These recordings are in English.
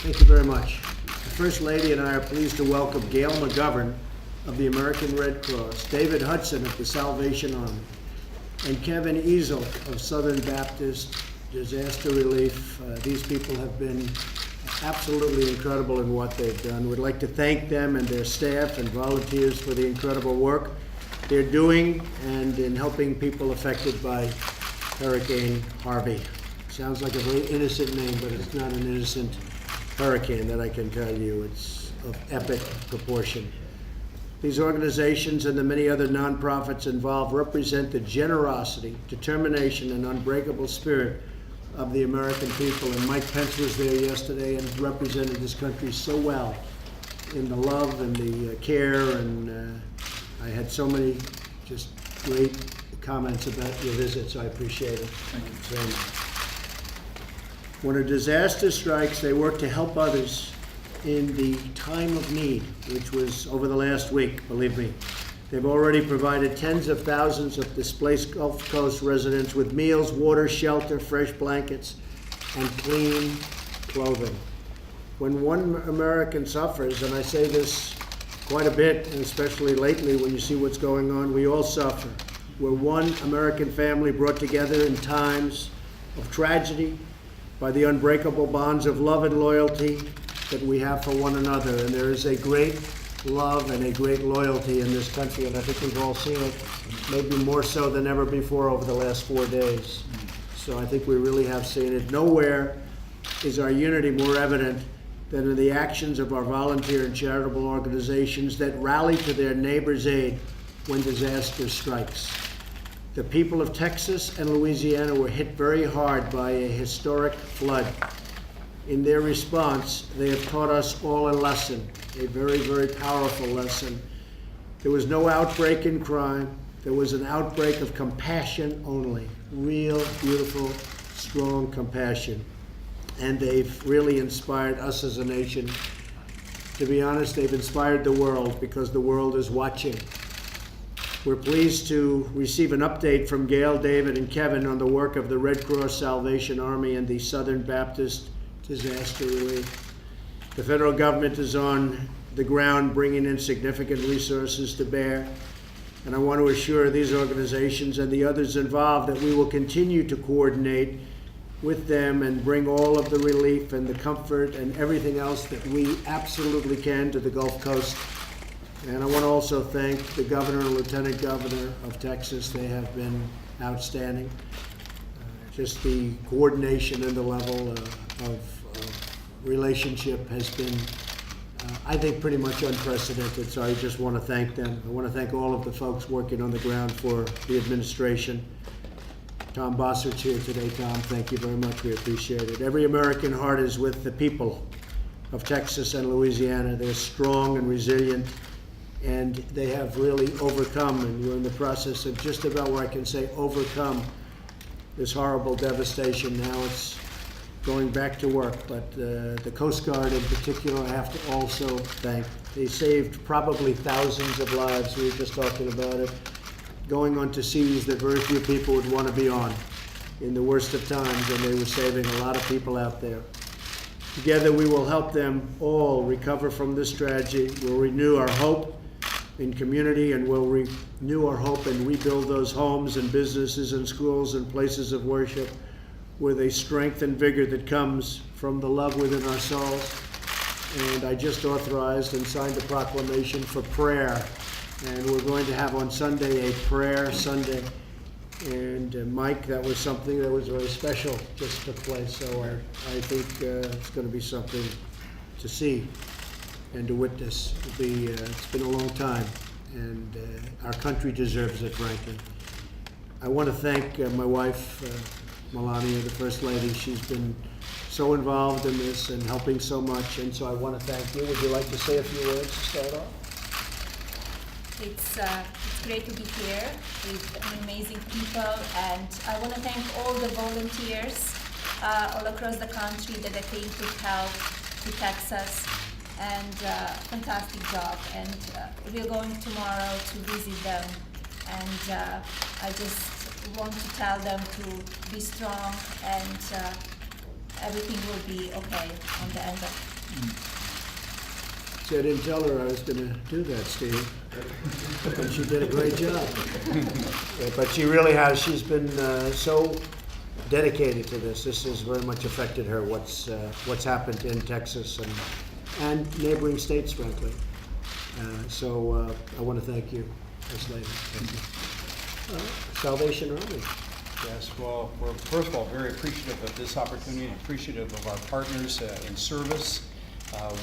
Thank you very much. The First Lady and I are pleased to welcome Gail McGovern of the American Red Cross, David Hudson of the Salvation Army, and Kevin Easel of Southern Baptist Disaster Relief. These people have been absolutely incredible in what they've done. We'd like to thank them and their staff and volunteers for the incredible work they're doing and in helping people affected by Hurricane Harvey. Sounds like a very innocent name, but it's not an innocent hurricane, that I can tell you. It's of epic proportion. These organizations and the many other nonprofits involved represent the generosity, determination, and unbreakable spirit of the American people. And Mike Pence was there yesterday and represented this country so well in the love and the care. And I had so many just great comments about your visit, so I appreciate it. Thank you very much. When a disaster strikes, they work to help others in the time of need, which was over the last week, believe me. They've already provided tens of thousands of displaced Gulf Coast residents with meals, water, shelter, fresh blankets, and clean clothing. When one American suffers, and I say this quite a bit, and especially lately when you see what's going on, we all suffer. We're one American family brought together in times of tragedy by the unbreakable bonds of love and loyalty that we have for one another. And there is a great love and a great loyalty in this country, and I think we've all seen it, maybe more so than ever before over the last 4 days. So I think we really have seen it. Nowhere is our unity more evident than in the actions of our volunteer and charitable organizations that rally to their neighbor's aid when disaster strikes. The people of Texas and Louisiana were hit very hard by a historic flood. In their response, they have taught us all a lesson, a very, very powerful lesson. There was no outbreak in crime. There was an outbreak of compassion only. Real, beautiful, strong compassion. And they've really inspired us as a nation. To be honest, they've inspired the world because the world is watching. We're pleased to receive an update from Gail, David, and Kevin on the work of the Red Cross Salvation Army and the Southern Baptist Disaster Relief. The federal government is on the ground bringing in significant resources to bear, and I want to assure these organizations and the others involved that we will continue to coordinate with them and bring all of the relief and the comfort and everything else that we absolutely can to the Gulf Coast. And I want to also thank the governor and lieutenant governor of Texas. They have been outstanding. Just the coordination and the level of relationship has been, I think, pretty much unprecedented. So I just want to thank them. I want to thank all of the folks working on the ground for the administration. Tom Bossert's here today. Tom, thank you very much. We appreciate it. Every American heart is with the people of Texas and Louisiana. They're strong and resilient, and they have really overcome, and we're in the process of just about where I can say overcome this horrible devastation. Now it's going back to work, but the Coast Guard in particular I have to also thank. They saved probably thousands of lives. We were just talking about it. Going onto seas that very few people would want to be on in the worst of times, and they were saving a lot of people out there. Together we will help them all recover from this tragedy. We'll renew our hope in community, and we'll renew our hope and rebuild those homes and businesses and schools and places of worship with a strength and vigor that comes from the love within our souls. And I just authorized and signed a proclamation for prayer. And we're going to have on Sunday a prayer Sunday. And Mike, that was something that was very special, just took place. So I think it's going to be something to see and to witness. It's been a long time, and our country deserves it, frankly. I want to thank my wife, Melania, the First Lady. She's been so involved in this and helping so much, and so I want to thank you. Would you like to say a few words to start off? It's great to be here with amazing people, and I want to thank all the volunteers all across the country that came to help to Texas, and fantastic job. And we're going tomorrow to visit them, and I just want to tell them to be strong and everything will be okay on the end of. See, I didn't tell her I was gonna do that, Steve. And she did a great job. Yeah, but she really has, she's been so dedicated to this. This has very much affected her, what's happened in Texas and neighboring states, frankly. So I want to thank you, Ms. Lady. Thank you. Salvation Army. Yes, well, we're first of all very appreciative of this opportunity and appreciative of our partners in service.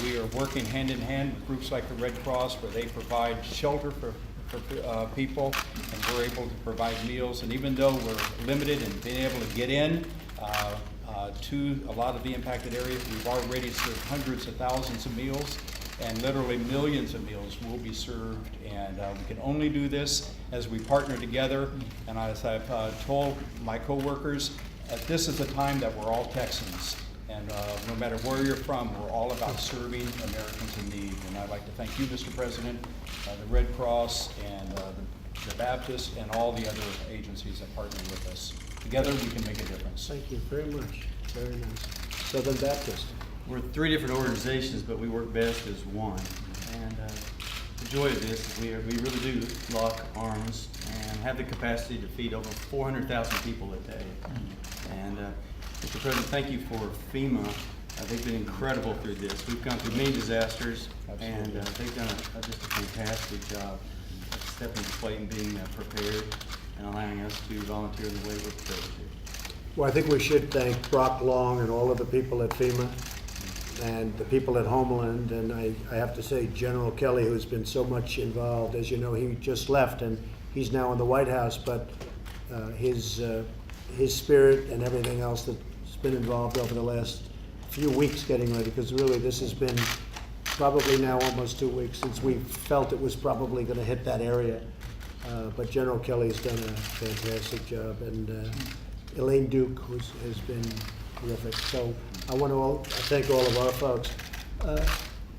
We are working hand in hand with groups like the Red Cross, where they provide shelter for people, and we're able to provide meals. And even though we're limited in being able to get in to a lot of the impacted areas, we've already served hundreds of thousands of meals, and literally millions of meals will be served. And we can only do this as we partner together. And as I've told my coworkers, this is a time that we're all Texans. And no matter where you're from, we're all about serving Americans in need. And I'd like to thank you, Mr. President, the Red Cross, and the Baptist, and all the other agencies that partner with us. Together, we can make a difference. Thank you very much. Very nice. Southern Baptist. We're three different organizations, but we work best as one. And the joy of this is we really do lock arms and have the capacity to feed over 400,000 people a day. And Mr. President, thank you for FEMA. They've been incredible through this. We've gone through many disasters, and they've done just a fantastic job of stepping to the plate and being prepared and allowing us to volunteer in the way we're prepared to. Well, I think we should thank Brock Long and all of the people at FEMA and the people at Homeland, and I have to say General Kelly, who's been so much involved. As you know, he just left and he's now in the White House, but his spirit and everything else that's been involved over the last few weeks getting ready, because really this has been probably now almost 2 weeks since we felt it was probably going to hit that area. But General Kelly's done a fantastic job, and Elaine Duke, has been terrific. So I want to thank all of our folks.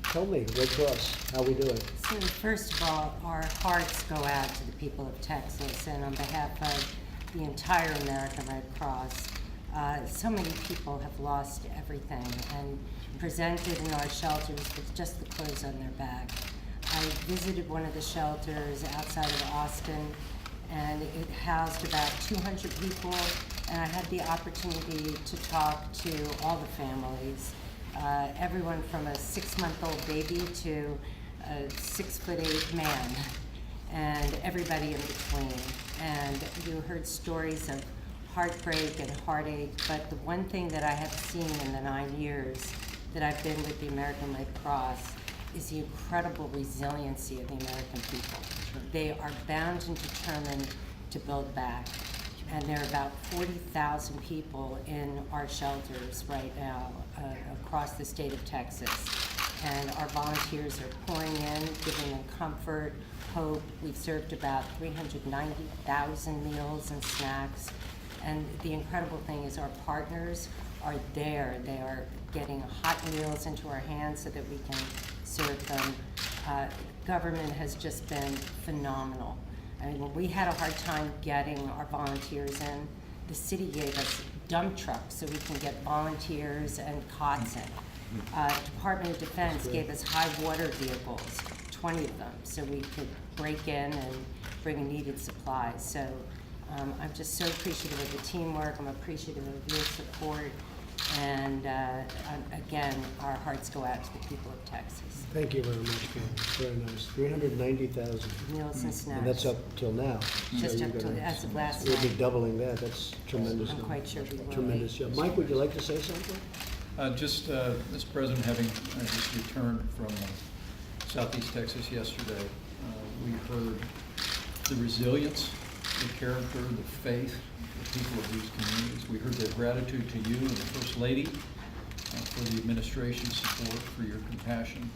Tell me, Red Cross, how we doing? So first of all, our hearts go out to the people of Texas, and on behalf of the entire American Red Cross, so many people have lost everything and presented in our shelters with just the clothes on their back. I visited one of the shelters outside of Austin, and it housed about 200 people, and I had the opportunity to talk to all the families, everyone from a 6-month-old baby to a 6'8" man, and everybody in between. And you heard stories of heartbreak and heartache, but the one thing that I have seen in the 9 years that I've been with the American Red Cross is the incredible resiliency of the American people. They are bound and determined to build back. And there are about 40,000 people in our shelters right now across the state of Texas. And our volunteers are pouring in, giving them comfort, hope. We've served about 390,000 meals and snacks. And the incredible thing is our partners are there. They are getting hot meals into our hands so that we can serve them. Government has just been phenomenal. I mean, when we had a hard time getting our volunteers in, the city gave us dump trucks so we can get volunteers and cots in. Department of Defense gave us high water vehicles, 20 of them, so we could break in and bring needed supplies. So I'm just so appreciative of the teamwork. I'm appreciative of your support. And again, our hearts go out to the people of Texas. Thank you very much, Ken. Very nice. 390,000. Meals and snacks. And that's up till now. Just So up you're to gonna- as of last We'll be night. doubling that. That's tremendous. I'm quite sure we will. Tremendous job. Mike, would you like to say something? Mr. President, having just returned from Southeast Texas yesterday, we heard the resilience, the character, the faith of the people of these communities. We heard their gratitude to you and the First Lady for the administration's support, for your compassion,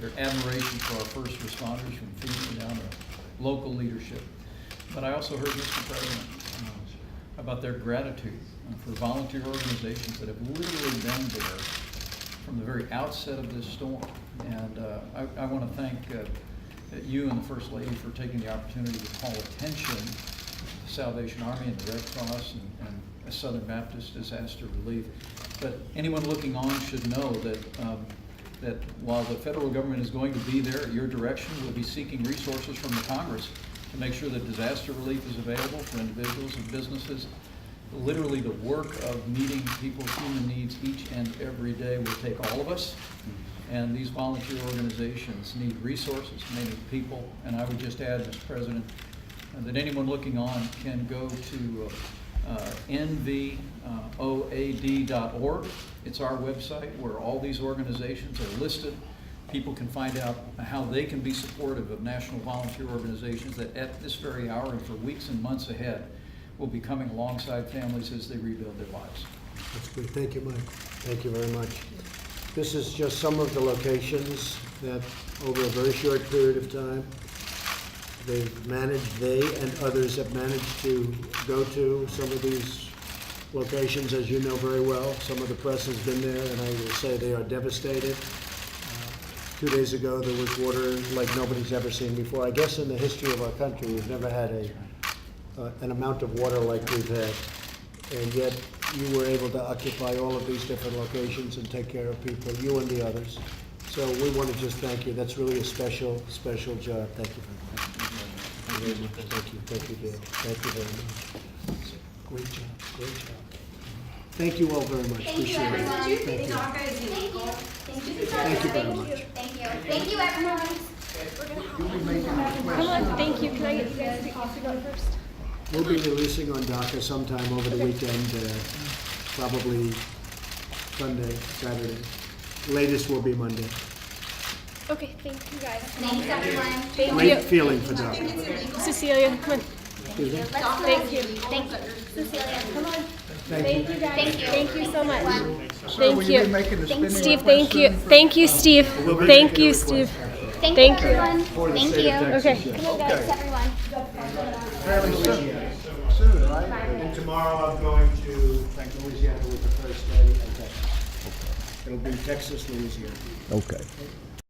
their admiration for our first responders from FEMA down to local leadership. But I also heard, Mr. President, about their gratitude for volunteer organizations that have literally been there from the very outset of this storm. And I want to thank you and the First Lady for taking the opportunity to call attention to the Salvation Army and the Red Cross and Southern Baptist Disaster Relief. But anyone looking on should know that, that while the federal government is going to be there at your direction, we'll be seeking resources from the Congress to make sure that disaster relief is available for individuals and businesses. Literally, the work of meeting people's human needs each and every day will take all of us. And these volunteer organizations need resources, they need people. And I would just add, Mr. President, that anyone looking on can go to nvoad.org. It's our website where all these organizations are listed. People can find out how they can be supportive of national volunteer organizations that at this very hour and for weeks and months ahead will be coming alongside families as they rebuild their lives. That's good. Thank you, Mike. Thank you very much. This is just some of the locations that, over a very short period of time, they and others have managed to go to some of these locations, as you know very well. Some of the press has been there, and I will say they are devastated. 2 days ago, there was water like nobody's ever seen before. I guess in the history of our country, we've never had an amount of water like we've had. And yet, you were able to occupy all of these different locations and take care of people, you and the others. So we want to just thank you. That's really a special, special job. Thank you very much. Thank you. Thank you, Dale. Thank you very much. Great job, great job. Thank you all very much. Thank you, Appreciate it. everyone. Thank you. Thank you. Thank you very much. Thank you. Thank you, everyone. Come on, thank you. Can I get you guys to coffee go first? We'll be releasing on DACA sometime over the weekend, probably Sunday, Saturday. Latest will be Monday. Okay, thank you guys. Thanks, everyone. Thank Great you. feeling for DACA. Cecilia, come on. Excuse me? Thank you. Thank you. Cecilia, come on. Thank Thank you. you guys. Thank you. Thank you so much. Sir, Thank will you. you be making the spending Steve, request thank you. soon for- Thank you, Steve. We'll be Thank making a you, request. Steve. Thank Thank you, you. everyone. For the Thank state you. of Texas, Okay. yes. Thanks, everyone. Fairly soon, soon, right? And tomorrow I'm going to Louisiana with the first lady and Texas. It'll be Texas, Louisiana. Okay.